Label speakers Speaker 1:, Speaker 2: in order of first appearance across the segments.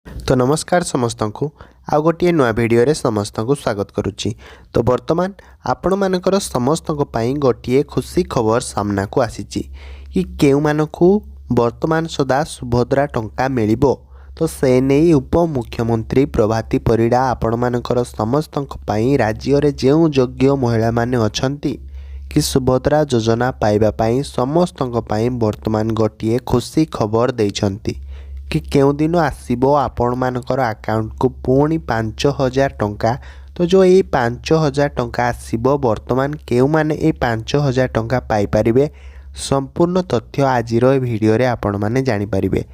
Speaker 1: तो नमस्कार समस्त को आउ गोटे नुआ भिडियो समस्त को स्वागत करुच्ची। तो वर्तमान आपण मानकर समस्त गोटे खुशी खबर सामना को आसी कि केउ मानकु वर्तमान सदा सुभद्रा टंका मिलिबो। तो से नहीं उपमुख्यमंत्री प्रभाती परिड़ा आपण मानकर समस्त राज्य रे जेउ योग्य महिला माने अछंती कि सुभद्रा योजना पाइबा पाई समस्त वर्तमान गोटे खुशी खबर देइछंती कि केउ दिन आसीबो आपण मानकर अकाउंट को पुणी 5,000 टंका। तो जो ये 5,000 टंका आसीबो वर्तमान केउ माने ये 5,000 टंका पाई परिबे संपूर्ण तथ्य आजिर वीडियो रे आपण माने जानि परिबे।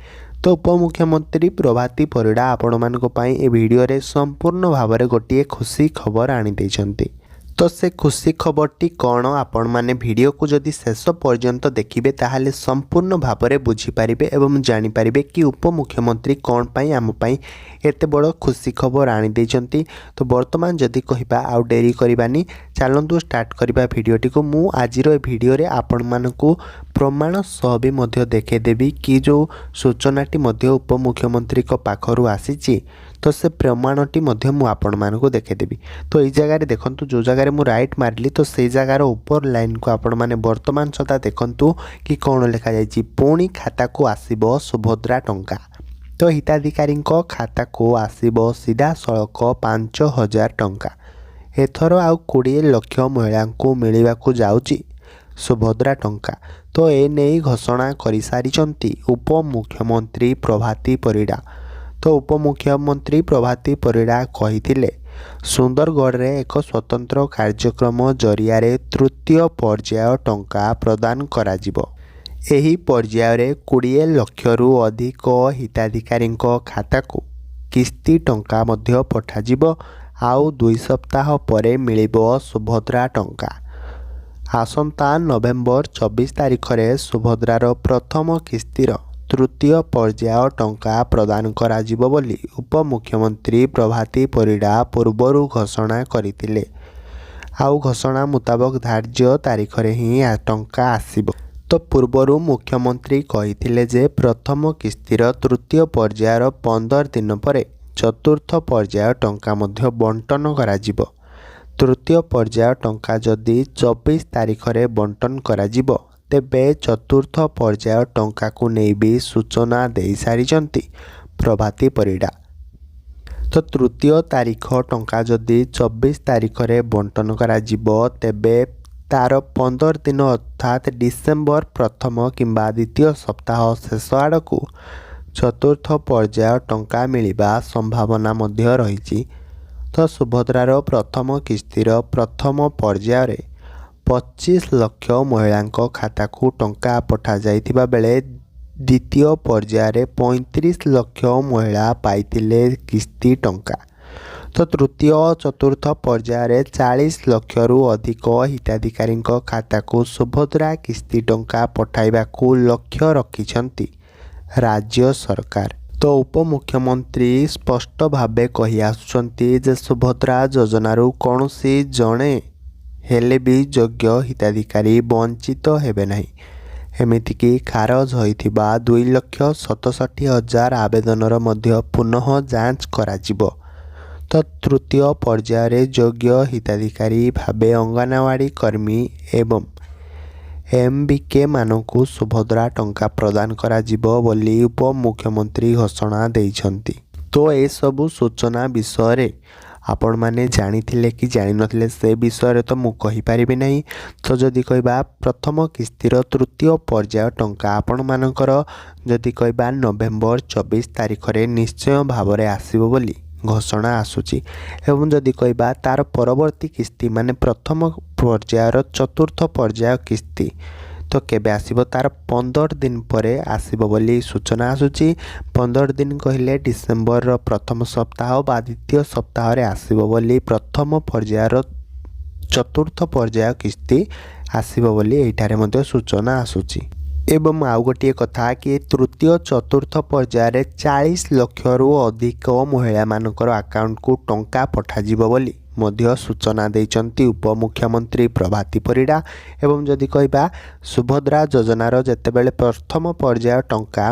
Speaker 1: तो उपमुख्यमंत्री प्रभाती परिड़ा आपण मानको पई ए वीडियो रे संपूर्ण भाव में गोटे खुशी खबर आनी देइछंती। तो से खुशी खबरटी कौन आपण माने वीडियो को जदि शेष पर्यंत देखिबे ताहाले संपूर्ण भाव में बुझीपारे एवं जानीपारे कि उपमुख्यमंत्री कौन पाई आम पाई एते बड़ खुशी खबर आनी देइछंती। तो वर्तमान जदि कहिबा आउ डेरी करबानी चलंतु स्टार्ट करबा वीडियोटी को। मु आजिर वीडियो रे आपण मानकु प्रमाण सह भी मध्य देखेदेवी कि जो सूचनाटी मध्य उपमुख्यमंत्री को पाखरु आसीची तो से प्रमाणटी मध्य मु आपण मानकु देखेदेवी। तो ये जगह देखंतु जो जगह मु राइट मारली तो से जगार ऊपर लाइन को आपण माने वर्तमान सदा देखंतु कि कौन लिखा जाइछि पुणी खाता को आसीबो सुभद्रा टंका। तो हिताधिकारी खाता को आसीबो सीधा सड़क 5,000 टंका। एथर आउ 20 लाख महिला को मिलवाकू जाउची सुभद्रा टंका। तो ए नहीं घोषणा कर सारी उपमुख्यमंत्री प्रभाती परिड़ा। तो उपमुख्यमंत्री प्रभाती परिड़ा कही सुंदरगढ़ रे एक स्वतंत्र कार्यक्रम जरिया रे तृतीय पर्याय टंका प्रदान कराजिबो। एही पर्याय रे 20 लाख रु अधिक हिताधिकारी खाता को किस्ती टंका मध्य पठाजिबो। आउ 2 सप्ताह परे मिलिबो सुभद्रा टंका। आसंता नवेम्बर 24 तारिख रे सुभद्रार प्रथम किस्तीर तृतीय पर्याय टंका प्रदान कराजिबो बोली उपमुख्यमंत्री प्रभाती परिड़ा पूर्वरु घोषणा करथिले। आउ घोषणा मुताबक धार्य तारिख रे ही टंका आसीबो। तो पूर्वरु मुख्यमंत्री कहिथिले जे प्रथम किस्तीर तृतीय पर्यायर 15 दिन परे चतुर्थ पर्याय टंका मध्य बंटन कराजिबो। तृतीय पर्याय टंका जदि 24 तारिख रे बंटन कराजिबो तेबे चतुर्थ पर्याय टंका को नहीं भी सूचना दे सारी प्रभाती परिड़ा। तो तृतीय तारिख टंका जदि 24 तारिख रे बंटन कराजिबो तेबे तार 15 दिन अर्थात डिसेम्बर प्रथम किंबा द्वितीय सप्ताह शेष आड़ को चतुर्थ पर्याय टंका मिलिबा संभावना मध्य रही। तो सुभद्रार प्रथम किस्तीर प्रथम पर्याय रे 25 लाख महिला खाता को टंका पठा जाइथिबा बेले द्वितीय पर्याय रे 35 लाख महिला पाइथिले किस्ती टंका। तो तृतीय चतुर्थ पर्याय रे 40 लाख रु अधिक हिताधिकारी खाता को सुभद्रा किस्ती टंका पठाइबा को लक्ष्य रखिछंती राज्य सरकार। तो उपमुख्यमंत्री स्पष्ट भावे कहि आसुछंती जे सुभद्रा योजनारू कौनसी जणे हेले भी योग्य हिताधिकारी वंचित हेबे नहीं। एमितिकी खारज होइथिबा 2,67,000 आवेदनर मध्य पुनः जांच कराजिबो। तो तृतीय पर्याय रे योग्य हिताधिकारी भावे अंगनवाड़ी कर्मी एवं एमबीके मानकु सुभद्रा टंका प्रदान कराजिबो बोली उपमुख्यमंत्री घोषणा देइछंती। तो ए सबु सूचना विषय आपण माने जानिथिले कि जानि नथिले से विषय तो मु कहि परिबे नहीं। तो जदि कहबा प्रथम किस्तीर तृतीय पर्याय टंका आपण मानकर जदि कहबा नवेम्बर 24 तारिख रे निश्चय भाव में आसीबो बोली घोषणा आसुची। एवं जदि कहबा तार परवर्ती किस्ती माने प्रथम पर्यायर चतुर्थ पर्याय किस्ती तो केबे आसीबो तार 15 दिन परे आसीबो बोली सूचना आसुची। 15 दिन कहले डिसेम्बर प्रथम सप्ताह बा द्वितीय सप्ताह रे आसीबो बोली प्रथम पर्यायर चतुर्थ पर्याय किस्ती आसीबो बोली एठारे मध्ये सूचना आसुची। एवं आउ गोटे कथा कि तृतीय चतुर्थ पर्याय रे 40 लाख रु अधिक महिला मानकर अकाउंट को टंका पठाजिबो बोली ମଧ୍ୟ ସୂଚନା ଦେଇଛନ୍ତି ଉପମୁଖ୍ୟମନ୍ତ୍ରୀ ପ୍ରଭାତୀ ପରିଡ଼ା। ଏବଂ ଯଦି କହିବା ସୁଭଦ୍ରା ଯୋଜନାର ଯେତେବେଳେ ପ୍ରଥମ ପର୍ଯ୍ୟାୟ ଟଙ୍କା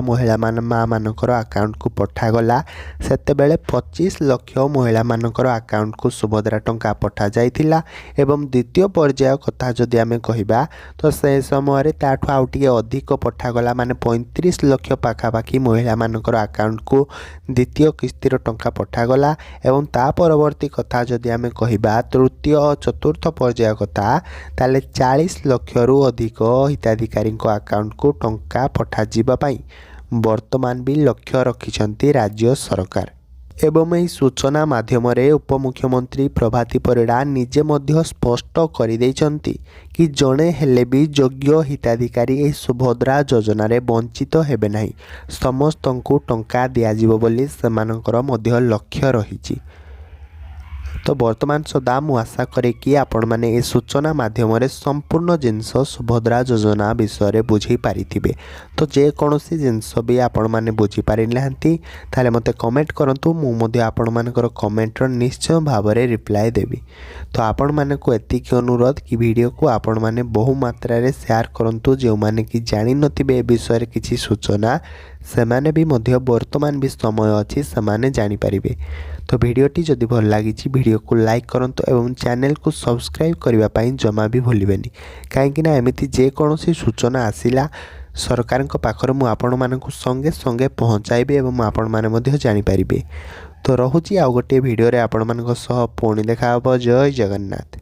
Speaker 1: ମାଆମାନଙ୍କର ଆକାଉଣ୍ଟକୁ ପଠାଗଲା ସେତେବେଳେ 25 ଲକ୍ଷ ମହିଳାମାନଙ୍କର ଆକାଉଣ୍ଟକୁ ସୁଭଦ୍ରା ଟଙ୍କା ପଠାଯାଇଥିଲା। ଏବଂ ଦ୍ୱିତୀୟ ପର୍ଯ୍ୟାୟ କଥା ଯଦି ଆମେ କହିବା ତ ସେ ସମୟରେ ତାଠୁ ଆଉ ଟିକେ ଅଧିକ ପଠାଗଲା, ମାନେ 35 ଲକ୍ଷ ପାଖାପାଖି ମହିଳାମାନଙ୍କର ଆକାଉଣ୍ଟକୁ ଦ୍ୱିତୀୟ କିସ୍ତିର ଟଙ୍କା ପଠାଗଲା। ଏବଂ ତା ପରବର୍ତ୍ତୀ କଥା ଯଦି ଆମେ କହିବା ତୃତୀୟ ଓ ଚତୁର୍ଥ ପର୍ଯ୍ୟାୟ କଥା, ତାହେଲେ 40 ଲକ୍ଷରୁ ଅଧିକ ହିତାଧିକାରୀଙ୍କ ଆକାଉଣ୍ଟକୁ ଟଙ୍କା ପଠାଯିବା ପାଇଁ ବର୍ତ୍ତମାନ ବି ଲକ୍ଷ୍ୟ ରଖିଛନ୍ତି ରାଜ୍ୟ ସରକାର। ଏବଂ ଏହି ସୂଚନା ମାଧ୍ୟମରେ ଉପମୁଖ୍ୟମନ୍ତ୍ରୀ ପ୍ରଭାତୀ ପରିଡ଼ା ନିଜେ ମଧ୍ୟ ସ୍ପଷ୍ଟ କରିଦେଇଛନ୍ତି କି ଜଣେ ହେଲେ ବି ଯୋଗ୍ୟ ହିତାଧିକାରୀ ଏହି ସୁଭଦ୍ରା ଯୋଜନାରେ ବଞ୍ଚିତ ହେବେ ନାହିଁ, ସମସ୍ତଙ୍କୁ ଟଙ୍କା ଦିଆଯିବ ବୋଲି ସେମାନଙ୍କର ମଧ୍ୟ ଲକ୍ଷ୍ୟ ରହିଛି। ତ ବର୍ତ୍ତମାନ ସୁଦ୍ଧା ମୁଁ ଆଶା କରେ କି ଆପଣମାନେ ଏ ସୂଚନା ମାଧ୍ୟମରେ ସମ୍ପୂର୍ଣ୍ଣ ଜିନିଷ ସୁଭଦ୍ରା ଯୋଜନା ବିଷୟରେ ବୁଝି ପାରିଥିବେ। ତ ଯେକୌଣସି ଜିନିଷ ବି ଆପଣମାନେ ବୁଝିପାରିନାହାନ୍ତି ତାହେଲେ ମୋତେ କମେଣ୍ଟ କରନ୍ତୁ, ମୁଁ ମଧ୍ୟ ଆପଣମାନଙ୍କର କମେଣ୍ଟର ନିଶ୍ଚୟ ଭାବରେ ରିପ୍ଲାଏ ଦେବି। ତ ଆପଣମାନଙ୍କୁ ଏତିକି ଅନୁରୋଧ କି ଭିଡ଼ିଓକୁ ଆପଣମାନେ ବହୁ ମାତ୍ରାରେ ସେୟାର କରନ୍ତୁ, ଯେଉଁମାନେ କି ଜାଣିନଥିବେ ଏ ବିଷୟରେ କିଛି ସୂଚନା ସେମାନେ ବି ମଧ୍ୟ ବର୍ତ୍ତମାନ ବି ସମୟ ଅଛି ସେମାନେ ଜାଣିପାରିବେ। ତ ଭିଡ଼ିଓଟି ଯଦି ଭଲ ଲାଗିଛି ଭିଡ଼ିଓକୁ ଲାଇକ୍ କରନ୍ତୁ ଏବଂ ଚ୍ୟାନେଲକୁ ସବସ୍କ୍ରାଇବ୍ କରିବା ପାଇଁ ଜମା ବି ଭୁଲିବେନି, କାହିଁକିନା ଏମିତି ଯେକୌଣସି ସୂଚନା ଆସିଲା ସରକାରଙ୍କ ପାଖରେ ମୁଁ ଆପଣମାନଙ୍କୁ ସଙ୍ଗେ ସଙ୍ଗେ ପହଞ୍ଚାଇବି ଏବଂ ଆପଣମାନେ ମଧ୍ୟ ଜାଣିପାରିବେ। ତ ରହୁଛି, ଆଉ ଗୋଟିଏ ଭିଡ଼ିଓରେ ଆପଣମାନଙ୍କ ସହ ପୁଣି ଦେଖା ହେବ। ଜୟ ଜଗନ୍ନାଥ।